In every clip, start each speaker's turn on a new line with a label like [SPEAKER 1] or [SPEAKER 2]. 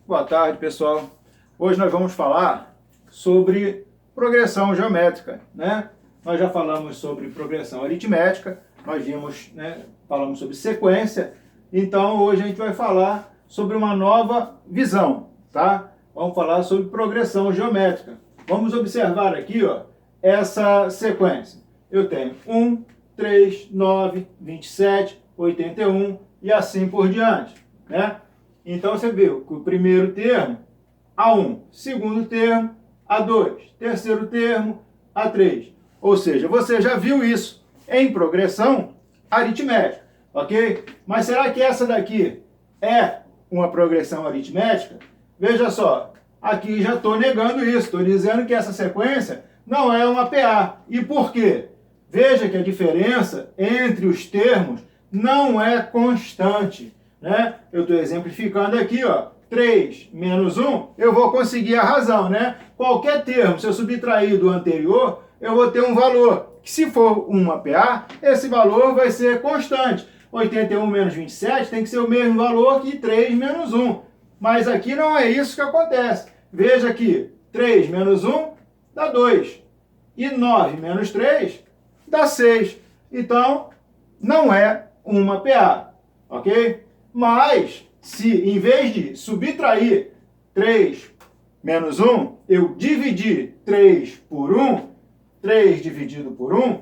[SPEAKER 1] Boa tarde, pessoal. Hoje nós vamos falar sobre progressão geométrica, né? Nós já falamos sobre progressão aritmética, nós vimos, né, falamos sobre sequência, então hoje a gente vai falar sobre uma nova visão, tá? Vamos falar sobre progressão geométrica. Vamos observar aqui, ó, essa sequência. Eu tenho 1, 3, 9, 27, 81 e assim por diante, né? Então você viu que o primeiro termo, A1, segundo termo, A2, terceiro termo, A3. Ou seja, você já viu isso em progressão aritmética, ok? Mas será que essa daqui é uma progressão aritmética? Veja só, aqui já estou negando isso, estou dizendo que essa sequência não é uma PA. E por quê? Veja que a diferença entre os termos não é constante, né? Eu estou exemplificando aqui, ó, 3 menos 1, eu vou conseguir a razão, né? Qualquer termo, se eu subtrair do anterior, eu vou ter um valor, que se for uma PA, esse valor vai ser constante. 81 menos 27 tem que ser o mesmo valor que 3 menos 1. Mas aqui não é isso que acontece. Veja aqui, 3 menos 1 dá 2. E 9 menos 3 dá 6. Então, não é uma PA, ok? Mas, se em vez de subtrair 3 menos 1, eu dividir 3 por 1, 3 dividido por 1,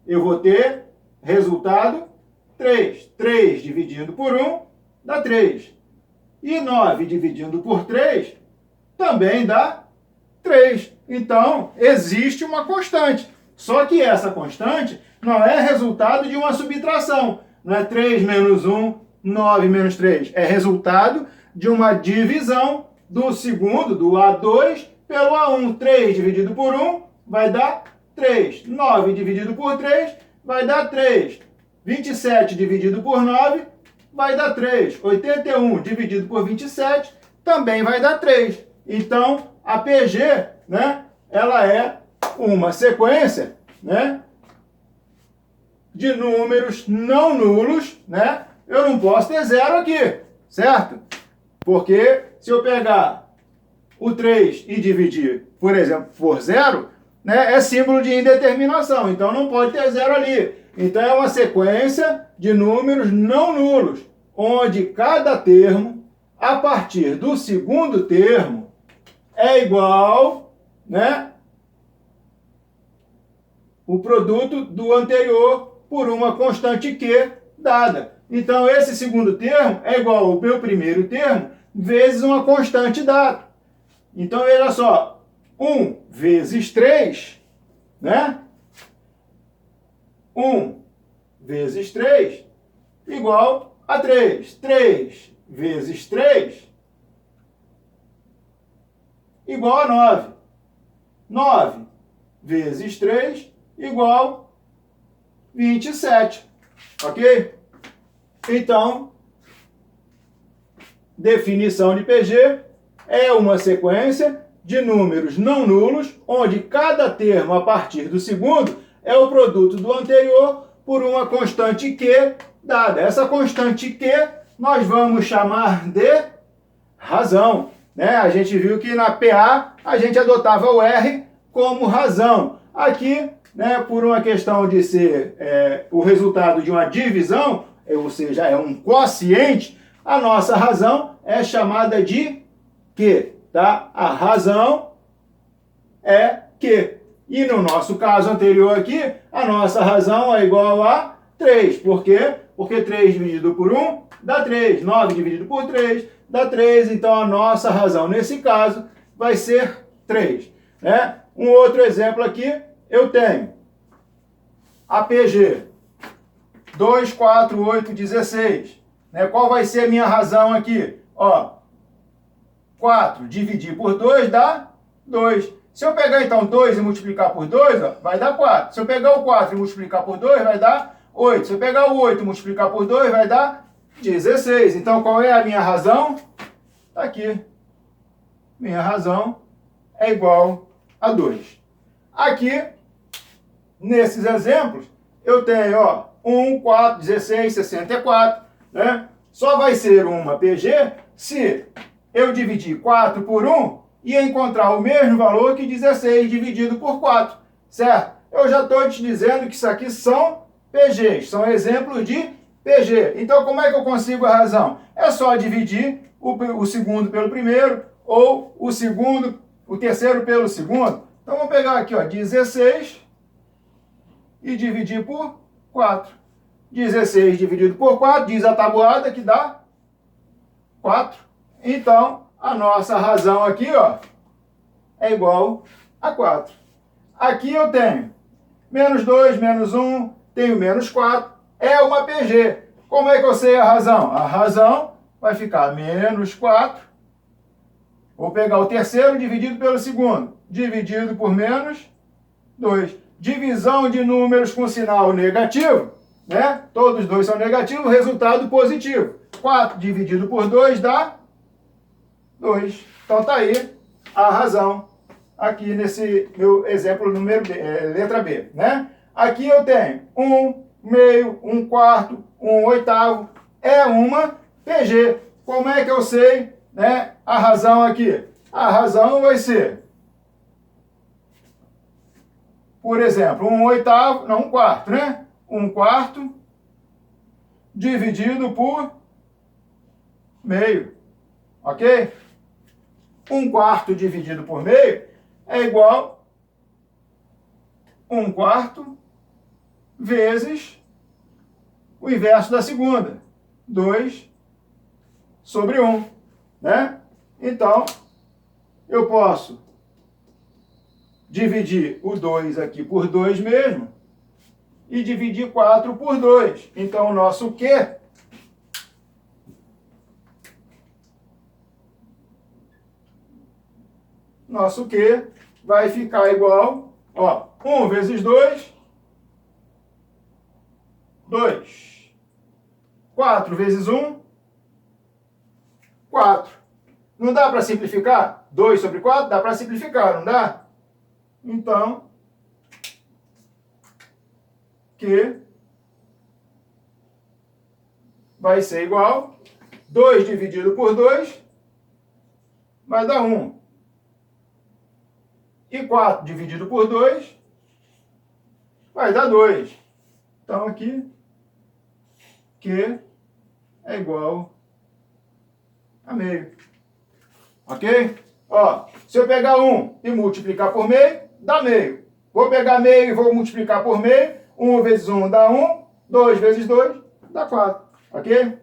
[SPEAKER 1] eu vou ter resultado 3. 3 dividido por 1 dá 3. E 9 dividido por 3 também dá 3. Então, existe uma constante. Só que essa constante não é resultado de uma subtração. Não é 3 menos 1, 9 menos 3. É resultado de uma divisão do segundo, do A2, pelo A1. 3 dividido por 1 vai dar 3. 9 dividido por 3 vai dar 3. 27 dividido por 9 vai dar 3. 81 dividido por 27 também vai dar 3. Então, a PG, né, ela é uma sequência, né, de números não nulos, né? Eu não posso ter zero aqui, certo? Porque se eu pegar o 3 e dividir, por exemplo, por zero, né, é símbolo de indeterminação, então não pode ter zero ali. Então é uma sequência de números não nulos, onde cada termo, a partir do segundo termo, é igual, né, o produto do anterior por uma constante Q dada. Então, esse segundo termo é igual ao meu primeiro termo vezes uma constante dada. Então, veja só, 1 vezes 3, né? 1 vezes 3 igual a 3. 3 vezes 3 igual a 9. 9 vezes 3 igual a 27, ok? Então, definição de PG é uma sequência de números não nulos, onde cada termo a partir do segundo é o produto do anterior por uma constante Q dada. Essa constante Q nós vamos chamar de razão, né? A gente viu que na PA a gente adotava o R como razão. Aqui, né, por uma questão de ser o resultado de uma divisão, ou seja, é um quociente, a nossa razão é chamada de Q, tá? A razão é Q. E no nosso caso anterior aqui, a nossa razão é igual a 3. Por quê? Porque 3 dividido por 1 dá 3. 9 dividido por 3 dá 3. Então a nossa razão nesse caso vai ser 3. Né? Um outro exemplo aqui, eu tenho a PG 2, 4, 8, 16. Né? Qual vai ser a minha razão aqui? Ó, 4 dividir por 2 dá 2. Se eu pegar então 2 e multiplicar por 2, ó, vai dar 4. Se eu pegar o 4 e multiplicar por 2, vai dar 8. Se eu pegar o 8 e multiplicar por 2, vai dar 16. Então qual é a minha razão? Está aqui. Minha razão é igual a 2. Aqui, nesses exemplos, eu tenho, ó, 1, 4, 16, 64, né? Só vai ser uma PG se eu dividir 4 por 1 e encontrar o mesmo valor que 16 dividido por 4, certo? Eu já estou te dizendo que isso aqui são PGs, são exemplos de PG. Então, como é que eu consigo a razão? É só dividir o segundo pelo primeiro ou o terceiro pelo segundo. Então, vamos pegar aqui, ó, 16 e dividir por 4. 16 dividido por 4, diz a tabuada que dá 4. Então, a nossa razão aqui, ó, é igual a 4. Aqui eu tenho menos 2, menos 1, tenho menos 4, é uma PG. Como é que eu sei a razão? A razão vai ficar menos 4. Vou pegar o terceiro dividido pelo segundo, dividido por menos 2. Divisão de números com sinal negativo, né? Todos dois são negativos, resultado positivo. 4 dividido por 2 dá 2. Então tá aí a razão, aqui nesse meu exemplo número B, letra B, né? Aqui eu tenho 1 meio, 1 quarto, 1 oitavo, é uma PG. Como é que eu sei, né, a razão aqui? A razão vai ser, por exemplo, 1 oitavo, não, 1 quarto, né? 1 quarto dividido por meio, ok? 1 quarto dividido por meio é igual a 1 quarto vezes o inverso da segunda, 2 sobre 1, né? Então, eu posso dividir o 2 aqui por 2 mesmo e dividir 4 por 2. Então, o nosso Q vai ficar igual, ó, 1 vezes 2, 2. 4 vezes 1, 4. Não dá para simplificar? 2 sobre 4 dá para simplificar, não dá? Então, Q vai ser igual 2 dividido por 2 vai dar 1. E 4 dividido por 2 vai dar 2. Então, aqui, Q é igual a meio. Ok? Ó, se eu pegar 1 e multiplicar por meio, dá meio. Vou pegar meio e vou multiplicar por meio. 1 vezes 1 dá 1. 2 vezes 2 dá 4. Ok?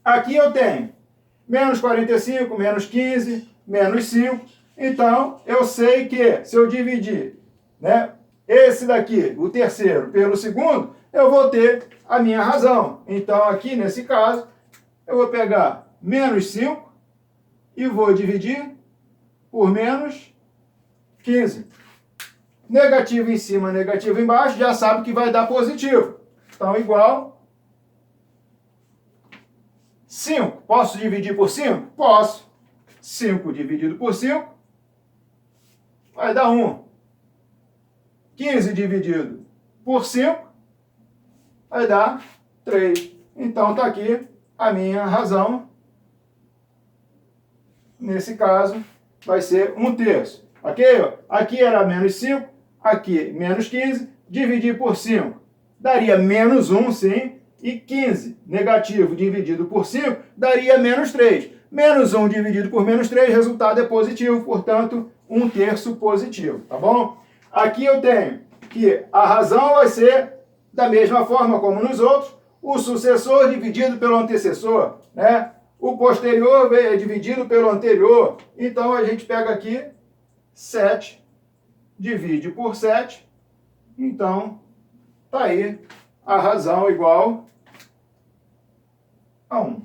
[SPEAKER 1] Aqui eu tenho menos 45, menos 15, menos 5. Então, eu sei que se eu dividir, né, esse daqui, o terceiro, pelo segundo, eu vou ter a minha razão. Então, aqui nesse caso, eu vou pegar menos 5 e vou dividir por menos 15. Negativo em cima, negativo embaixo, já sabe que vai dar positivo. Então, igual 5. Posso dividir por 5? Posso. 5 dividido por 5 vai dar 1. 15 dividido por 5 vai dar 3. Então, está aqui a minha razão. Nesse caso, vai ser 1/3. Ok? Aqui era menos 5, aqui menos 15. Dividir por 5 daria menos 1, sim. E 15 negativo dividido por 5 daria menos 3. Menos 1 dividido por menos 3, resultado é positivo, portanto, 1/3 positivo, tá bom? Aqui eu tenho que a razão vai ser da mesma forma como nos outros, o sucessor dividido pelo antecessor, né? O posterior é dividido pelo anterior. Então, a gente pega aqui 7, divide por 7. Então, tá aí a razão igual a 1.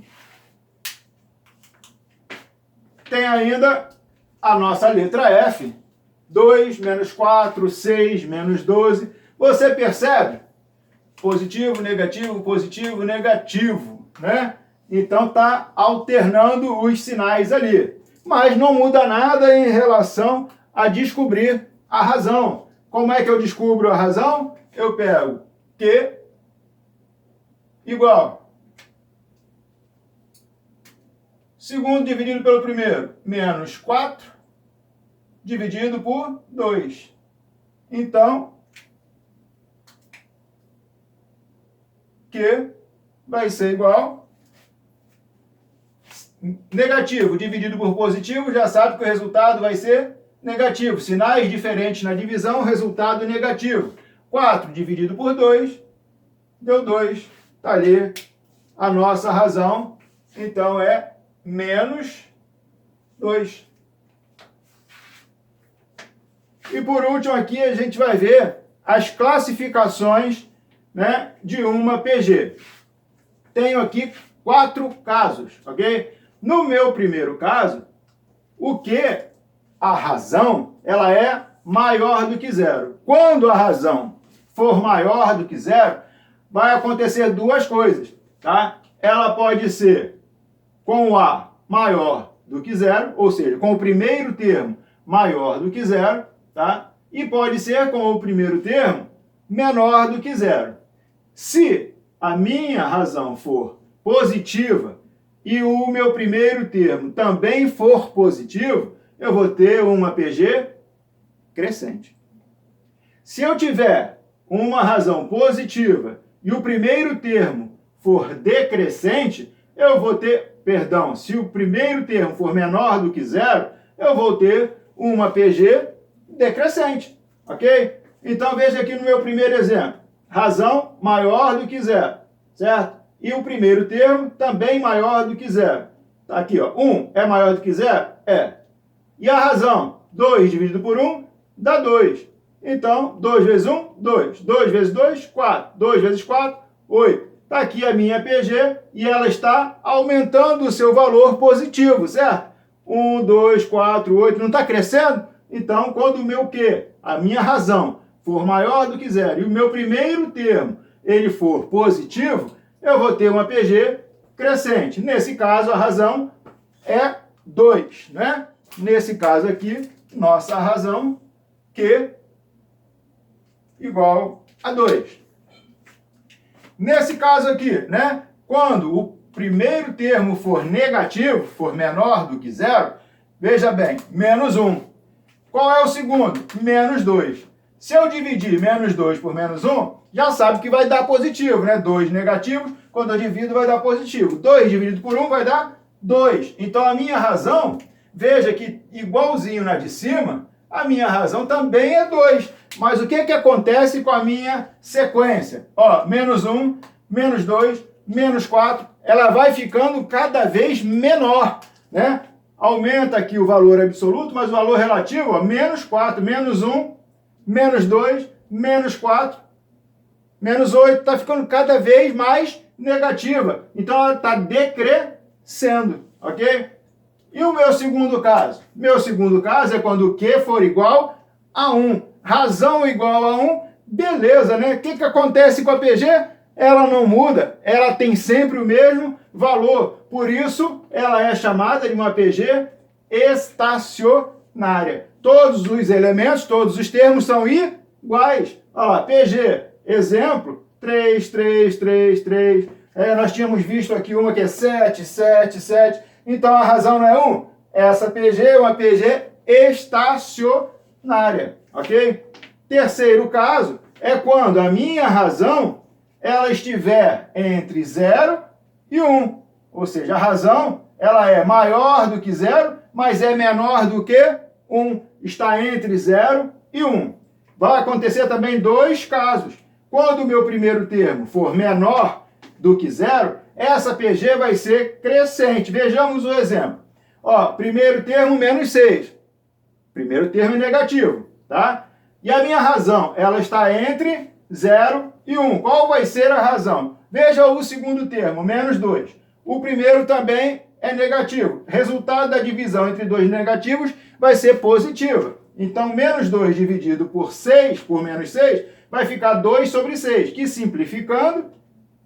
[SPEAKER 1] Tem ainda a nossa letra F. 2, menos 4, 6, menos 12. Você percebe? Positivo, negativo, negativo, né? Então está alternando os sinais ali. Mas não muda nada em relação a descobrir a razão. Como é que eu descubro a razão? Eu pego Q igual Segundo dividido pelo primeiro, menos 4 dividido por 2. Então, Q vai ser igual negativo dividido por positivo, já sabe que o resultado vai ser negativo. Sinais diferentes na divisão, resultado negativo. 4 dividido por 2, deu 2. Está ali a nossa razão. Então, é menos 2. E por último aqui a gente vai ver as classificações, né, de uma PG. Tenho aqui 4 casos, ok? No meu primeiro caso, o que a razão ela é maior do que zero. Quando a razão for maior do que zero, vai acontecer duas coisas, tá? Ela pode ser com o A maior do que zero, ou seja, com o primeiro termo maior do que zero, tá? E pode ser com o primeiro termo menor do que zero. Se a minha razão for positiva e o meu primeiro termo também for positivo, eu vou ter uma PG crescente. Se eu tiver uma razão positiva e o primeiro termo for decrescente, eu vou ter, perdão, se o primeiro termo for menor do que zero, eu vou ter uma PG decrescente, ok? Então veja aqui no meu primeiro exemplo, razão maior do que zero, certo? E o primeiro termo também maior do que zero. Tá aqui, ó, 1 é maior do que zero? É. E a razão, 2 dividido por 1 dá 2. Então, 2 vezes 1, 2. 2 vezes 2, 4. 2 vezes 4, 8. Está aqui a minha PG e ela está aumentando o seu valor positivo, certo? 1, 2, 4, 8. Não está crescendo? Então, quando o meu Q, a minha razão, for maior do que zero e o meu primeiro termo ele for positivo, eu vou ter uma PG crescente. Nesse caso, a razão é 2, né? Nesse caso aqui, nossa razão Q igual a 2. Nesse caso aqui, né? Quando o primeiro termo for negativo, for menor do que zero, veja bem, menos 1. Qual é o segundo? Menos 2. Se eu dividir menos 2 por menos 1, já sabe que vai dar positivo, né? 2 negativo, quando eu divido vai dar positivo. 2 dividido por 1 vai dar 2. Então a minha razão, veja que igualzinho na de cima, a minha razão também é 2. Mas o que acontece com a minha sequência? Ó, menos 1, menos 2, menos 4, ela vai ficando cada vez menor, né? Aumenta aqui o valor absoluto, mas o valor relativo, ó, menos 4, menos 1, menos 2, menos 4, menos 8, está ficando cada vez mais negativa. Então, ela está decrescendo, ok? E o meu segundo caso? Meu segundo caso é quando o Q for igual a 1. Razão igual a 1, beleza, né? O que acontece com a PG? Ela não muda, ela tem sempre o mesmo valor. Por isso, ela é chamada de uma PG estacionária. Todos os elementos, todos os termos são iguais. Olha lá, PG, exemplo, 3, 3, 3, 3. Nós tínhamos visto aqui uma que é 7, 7, 7. Então, a razão não é 1. Essa PG é uma PG estacionária, ok? Terceiro caso é quando a minha razão ela estiver entre 0 e 1. Ou seja, a razão ela é maior do que 0, mas é menor do que 1. Está entre 0 e 1. Vai acontecer também dois casos. Quando o meu primeiro termo for menor do que 0, essa PG vai ser crescente. Vejamos o exemplo. Ó, primeiro termo, menos 6. Primeiro termo é negativo, tá? E a minha razão, ela está entre 0 e 1. Qual vai ser a razão? Veja o segundo termo, menos 2. O primeiro também é negativo. Resultado da divisão entre dois negativos vai ser positiva. Então, menos 2 dividido por 6, por menos 6, vai ficar 2 sobre 6, que simplificando,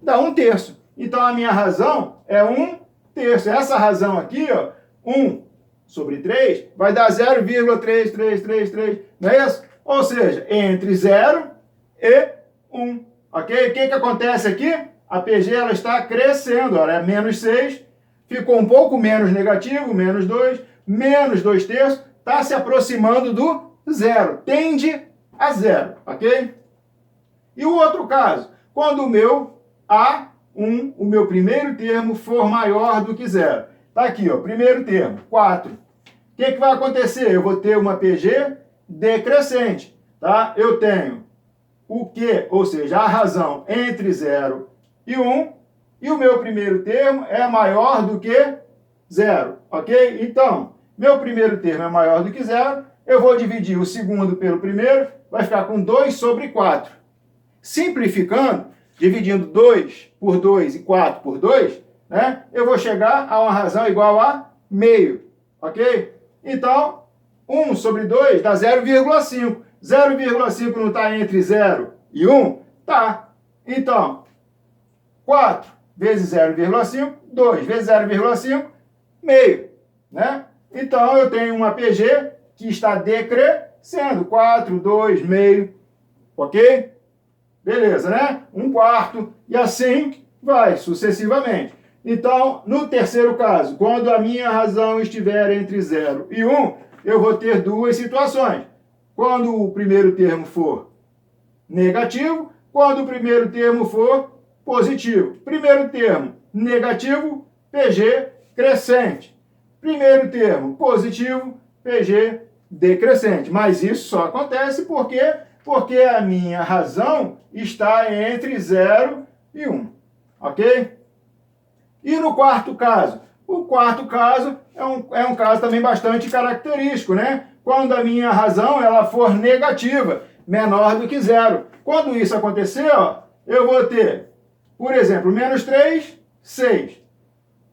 [SPEAKER 1] dá 1/3. Então, a minha razão é 1/3. Essa razão aqui, ó, 1 sobre 3, vai dar 0,3333, não é isso? Ou seja, entre 0 e 1, ok? O que acontece aqui? A PG ela está crescendo, ela é menos 6, ficou um pouco menos negativo, menos 2, menos 2/3, está se aproximando do zero, tende a zero, ok? E o outro caso, quando o meu A1, o meu primeiro termo, for maior do que zero. Está aqui, ó, primeiro termo, 4. O que vai acontecer? Eu vou ter uma PG decrescente, tá? Eu tenho o Q, ou seja, a razão entre 0 e 1, e o meu primeiro termo é maior do que zero, ok? Então, meu primeiro termo é maior do que zero, eu vou dividir o segundo pelo primeiro, vai ficar com 2/4. Simplificando, dividindo 2 por 2 e 4 por 2, né, eu vou chegar a uma razão igual a meio, ok? Então, 1/2 dá 0,5. 0,5 não está entre 0 e 1? Tá. Então, 4 vezes 0,5, 2 vezes 0,5, meio, né? Então, eu tenho uma PG que está decrescendo, 4, 2, meio, ok? Beleza, né? 1/4, e assim vai sucessivamente. Então, no terceiro caso, quando a minha razão estiver entre 0 e 1, eu vou ter duas situações. Quando o primeiro termo for negativo, quando o primeiro termo for positivo. Primeiro termo negativo, PG crescente. Primeiro termo positivo, PG decrescente. Mas isso só acontece porque a minha razão está entre 0 e 1. Ok? E no quarto caso? O quarto caso é um caso também bastante característico, né? Quando a minha razão ela for negativa, menor do que zero. Quando isso acontecer, ó, eu vou ter, por exemplo, menos 3, 6.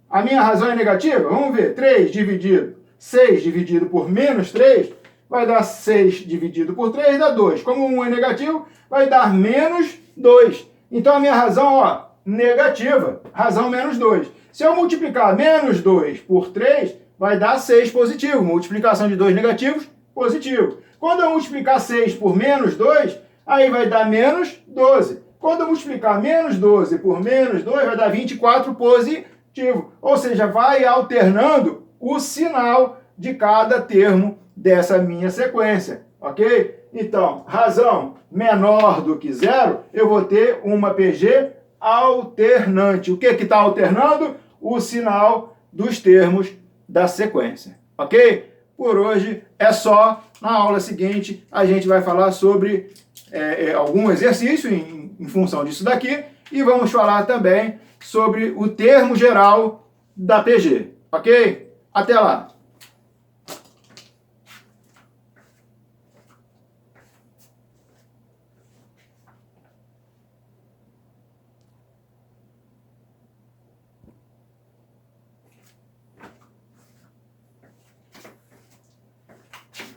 [SPEAKER 1] A minha razão é negativa? Vamos ver. 6 dividido por menos 3 vai dar 6 dividido por 3 dá 2. Como 1 é negativo, vai dar menos 2. Então a minha razão, ó, negativa, razão menos 2. Se eu multiplicar menos 2 por 3, vai dar 6 positivo. Multiplicação de 2 negativos, positivo. Quando eu multiplicar 6 por menos 2, aí vai dar menos 12. Quando eu multiplicar menos 12 por menos 2, vai dar 24 positivo. Ou seja, vai alternando o sinal de cada termo dessa minha sequência, ok? Então, razão menor do que zero, eu vou ter uma PG alternante. O que está alternando? O sinal dos termos da sequência, ok? Por hoje é só. Na aula seguinte a gente vai falar sobre algum exercício em função disso daqui e vamos falar também sobre o termo geral da PG, ok? Até lá!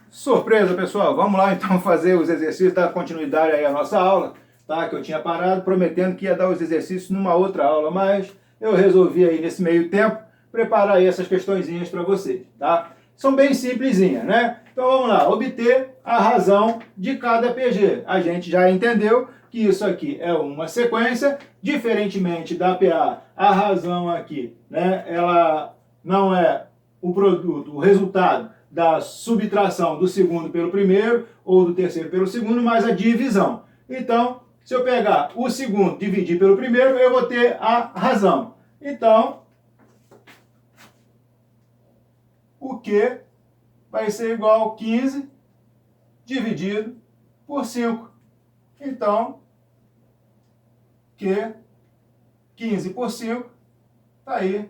[SPEAKER 1] Surpresa, pessoal! Vamos lá então fazer os exercícios, dar continuidade aí à nossa aula, tá? Que eu tinha parado, prometendo que ia dar os exercícios numa outra aula, mas eu resolvi aí nesse meio tempo preparar aí essas questõezinhas para vocês, tá? São bem simplesinhas, né? Então vamos lá, obter a razão de cada PG. A gente já entendeu que isso aqui é uma sequência, diferentemente da PA, a razão aqui, né? Ela não é o produto, o resultado da subtração do segundo pelo primeiro ou do terceiro pelo segundo, mas a divisão. Então, se eu pegar o segundo e dividir pelo primeiro, eu vou ter a razão. Então, o Q vai ser igual a 15 dividido por 5. Então, Q, 15 por 5, tá aí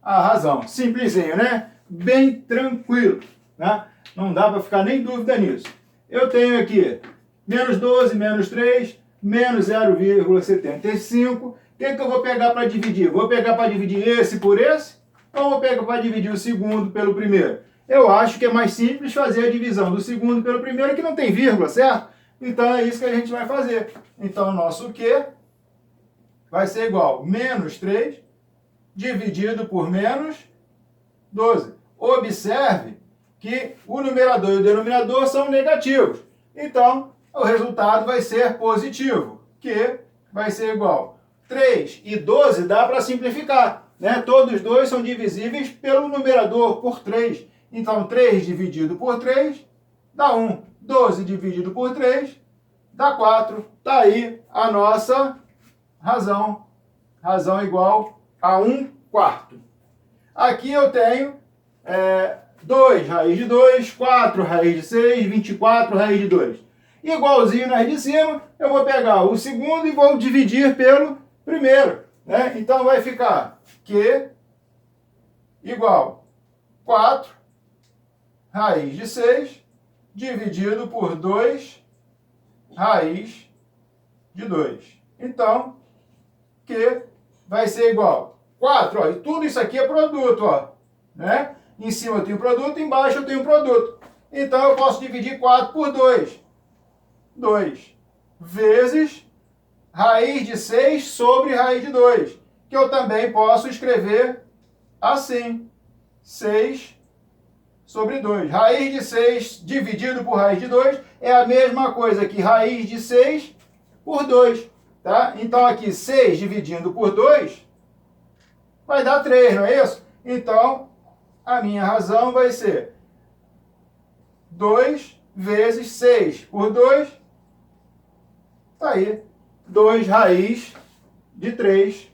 [SPEAKER 1] a razão. Simplesinho, né? Bem tranquilo, né? Não dá para ficar nem dúvida nisso. Eu tenho aqui menos 12, menos 3, menos 0,75. O que eu vou pegar para dividir? Vou pegar para dividir esse por esse? Ou vou pegar para dividir o segundo pelo primeiro? Eu acho que é mais simples fazer a divisão do segundo pelo primeiro, que não tem vírgula, certo? Então é isso que a gente vai fazer. Então o nosso Q vai ser igual a menos 3 dividido por menos 12. Observe que o numerador e o denominador são negativos. Então, o resultado vai ser positivo, que vai ser igual a 3 e 12 dá para simplificar. né? Todos dois são divisíveis pelo numerador, por 3. Então, 3 dividido por 3 dá 1. 12 dividido por 3 dá 4. Está aí a nossa razão. Razão igual a 1/4. Aqui eu tenho 2 raiz de 2, 4 raiz de 6, 24 raiz de 2. Igualzinho nas de cima, eu vou pegar o segundo e vou dividir pelo primeiro, né? Então vai ficar Q igual 4 raiz de 6 dividido por 2 raiz de 2. Então, Q vai ser igual 4, ó, e tudo isso aqui é produto, ó, né? Em cima eu tenho produto, embaixo eu tenho produto. Então eu posso dividir 4 por 2. 2 vezes raiz de 6 sobre raiz de 2, que eu também posso escrever assim, 6 sobre 2. Raiz de 6 dividido por raiz de 2 é a mesma coisa que raiz de 6 por 2. Tá? Então aqui 6 dividindo por 2 vai dar 3, não é isso? Então a minha razão vai ser 2 vezes 6 por 2. Está aí, 2 raiz de 3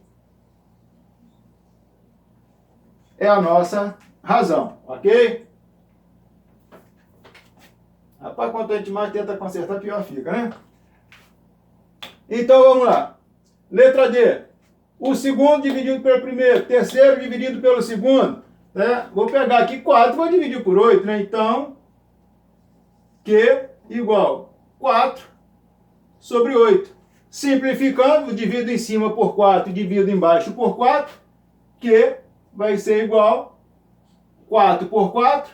[SPEAKER 1] é a nossa razão, ok? Rapaz, quanto a gente mais tenta consertar, pior fica, né? Então vamos lá. Letra D. O segundo dividido pelo primeiro, terceiro dividido pelo segundo. Né? Vou pegar aqui 4, vou dividir por 8, né? Então, Q igual 4 sobre 8. Simplificando, divido em cima por 4 e divido embaixo por 4, que vai ser igual 4 por 4,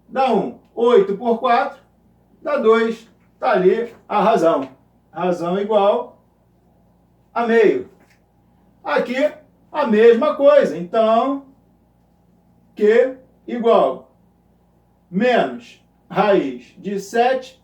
[SPEAKER 1] dá 1. 8 por 4, dá 2. Está ali a razão. Razão igual a meio. Aqui, a mesma coisa. Então, Q igual menos raiz de 7,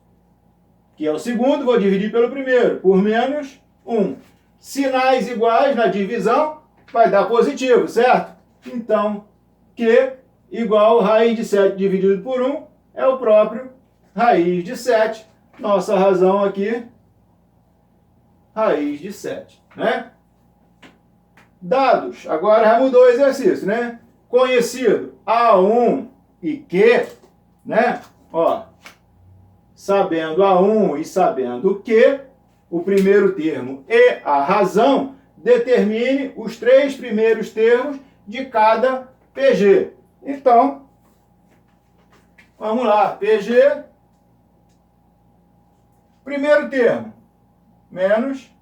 [SPEAKER 1] que é o segundo, vou dividir pelo primeiro, por menos 1. Sinais iguais na divisão vai dar positivo, certo? Então, Q igual raiz de 7 dividido por 1 é o próprio raiz de 7. Nossa razão aqui, raiz de 7, né? Dados, agora já mudou o exercício, né? Conhecido A1 e Q, né? Ó, sabendo A1 e sabendo Q, o primeiro termo e a razão, determine os 3 primeiros termos de cada PG. Então, vamos lá, PG, primeiro termo, menos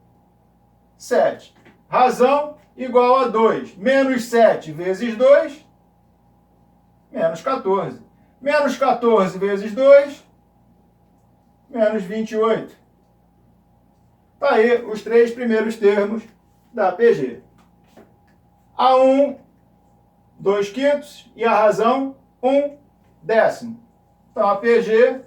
[SPEAKER 1] 7. Razão igual a 2. Menos 7 vezes 2, menos 14. Menos 14 vezes 2, menos 28. Está aí os 3 primeiros termos da PG. A1, 2/5 e a razão, 1/10. Então, a PG,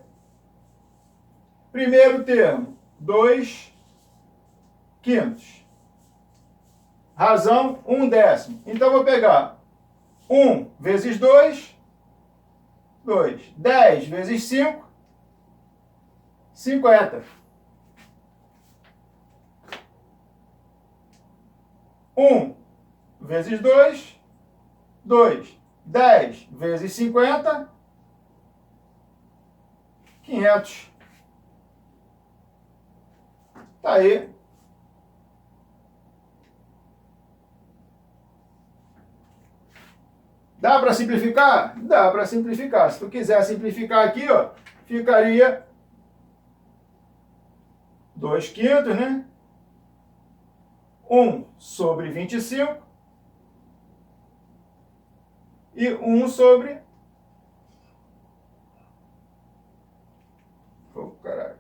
[SPEAKER 1] primeiro termo, 2/5. Razão, 1/10. Então, eu vou pegar 1 vezes 2, 2. 10 vezes 5, 50. 1 vezes 2, 2. 10 vezes 50, 500. Tá aí. Dá para simplificar? Dá para simplificar. Se tu quiser simplificar aqui, ó, ficaria 2/5, né? 1 sobre 25 e 1 sobre... Oh, caraca.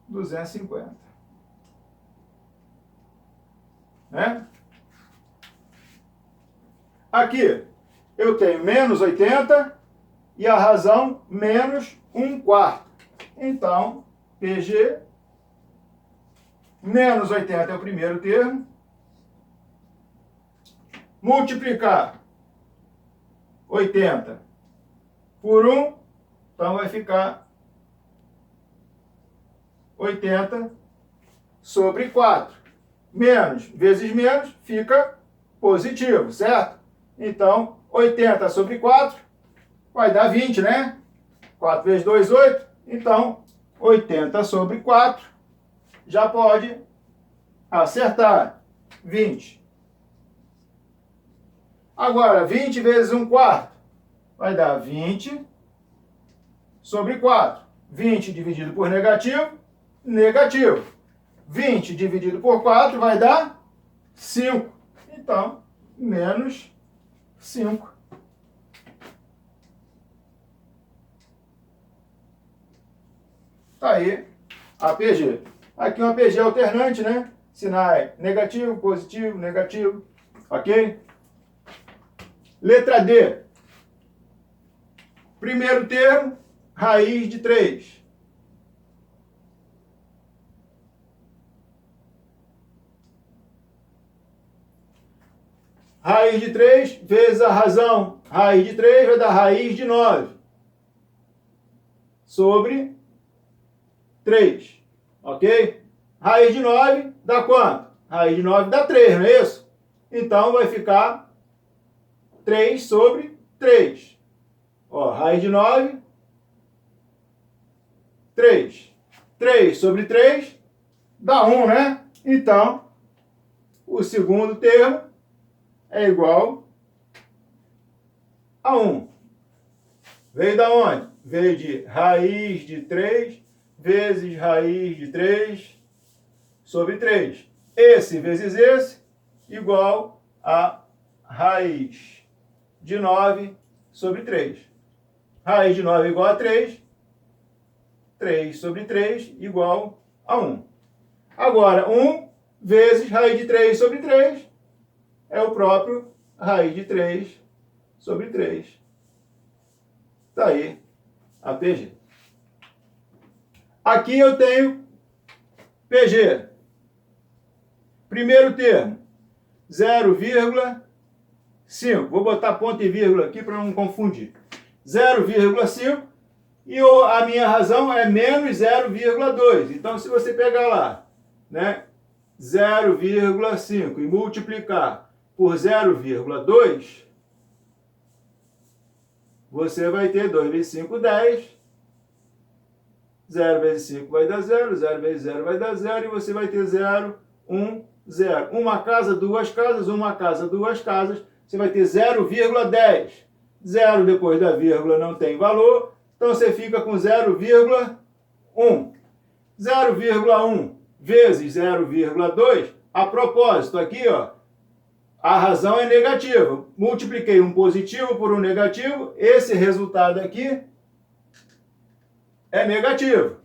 [SPEAKER 1] 250. Né? Aqui eu tenho menos 80 e a razão menos 1/4. Então, PG, menos 80 é o primeiro termo, multiplicar 80 por 1, então vai ficar 80 sobre 4. Menos vezes menos fica positivo, certo? Então, 80 sobre 4 vai dar 20, né? 4 vezes 2, 8. Então, 80 sobre 4 já pode acertar. 20. Agora, 20 vezes 1 quarto vai dar 20 sobre 4. 20 dividido por negativo, negativo. 20 dividido por 4 vai dar 5. Então, menos 5. Tá aí a PG. Aqui uma PG alternante, né? Sinais negativo, positivo, negativo. Ok? Letra D. Primeiro termo, raiz de 3. Raiz de 3 vezes a razão. Raiz de 3 vai dar raiz de 9. Sobre 3. Ok? Raiz de 9 dá quanto? Raiz de 9 dá 3, não é isso? Então vai ficar 3 sobre 3. Ó, raiz de 9, 3. 3 sobre 3 dá 1, né? Então, o segundo termo é igual a 1. Veio da onde? Veio de raiz de 3 vezes raiz de 3 sobre 3. Esse vezes esse, igual a raiz de 9 sobre 3. Raiz de 9 igual a 3. 3 sobre 3 igual a 1. Agora, 1 vezes raiz de 3 sobre 3 é o próprio raiz de 3 sobre 3. Está aí a PG. Aqui eu tenho PG. Primeiro termo, 0,5. Vou botar ponto e vírgula aqui para não confundir. 0,5 e a minha razão é menos 0,2. Então, se você pegar lá, né, 0,5 e multiplicar por 0,2, você vai ter 2 vezes 5, 10. 0 vezes 5 vai dar 0, 0 vezes 0 vai dar 0, e você vai ter 0, 1, 0. Uma casa, duas casas, uma casa, duas casas, você vai ter 0,10. 0 depois da vírgula não tem valor, então você fica com 0,1. 0,1 vezes 0,2, a propósito, aqui, ó, a razão é negativa. Multipliquei um positivo por um negativo, esse resultado aqui é negativo.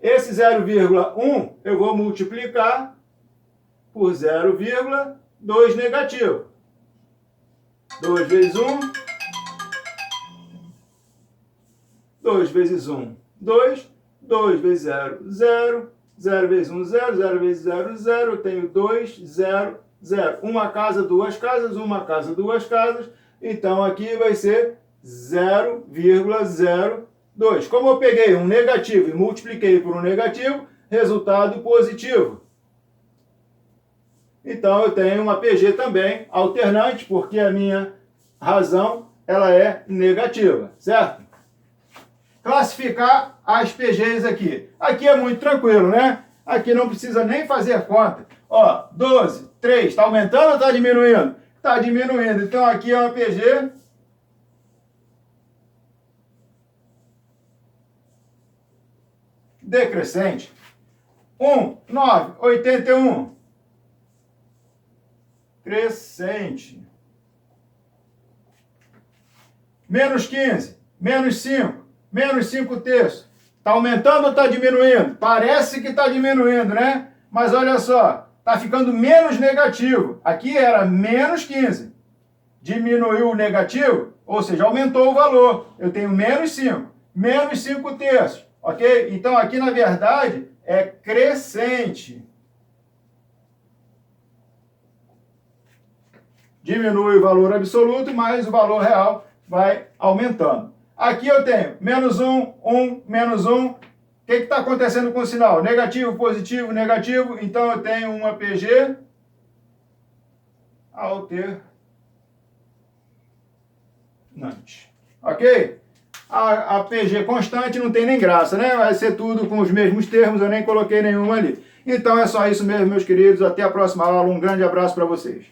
[SPEAKER 1] Esse 0,1 eu vou multiplicar por 0,2 negativo. 2 vezes 1. 2 vezes 1, 2. 2 vezes 0, 0. 0 vezes 1, 0. 0 vezes 0, 0. Eu tenho 2, 0, 0. Uma casa, duas casas. Uma casa, duas casas. Então, aqui vai ser 0,02. Como eu peguei um negativo e multipliquei por um negativo, resultado positivo. Então, eu tenho uma PG também alternante, porque a minha razão ela é negativa, certo? Classificar as PGs aqui. Aqui é muito tranquilo, né? Aqui não precisa nem fazer conta. Ó, 12, 3, está aumentando ou está diminuindo? Está diminuindo. Então, aqui é uma PG decrescente. 1, 9, 81. Crescente. Menos 15, menos 5, menos 5 terços. Está aumentando ou está diminuindo? Parece que está diminuindo, né? Mas olha só, está ficando menos negativo. Aqui era menos 15. Diminuiu o negativo, ou seja, aumentou o valor. Eu tenho menos 5, menos 5 terços. Ok? Então, aqui, na verdade, é crescente. diminui o valor absoluto, mas o valor real vai aumentando. Aqui eu tenho menos 1, 1, menos 1. O que está acontecendo com o sinal? Negativo, positivo, negativo. Então eu tenho uma PG alternante. Ok? A PG constante não tem nem graça, né? Vai ser tudo com os mesmos termos, eu nem coloquei nenhuma ali. Então é só isso mesmo, meus queridos. Até a próxima aula. Um grande abraço para vocês.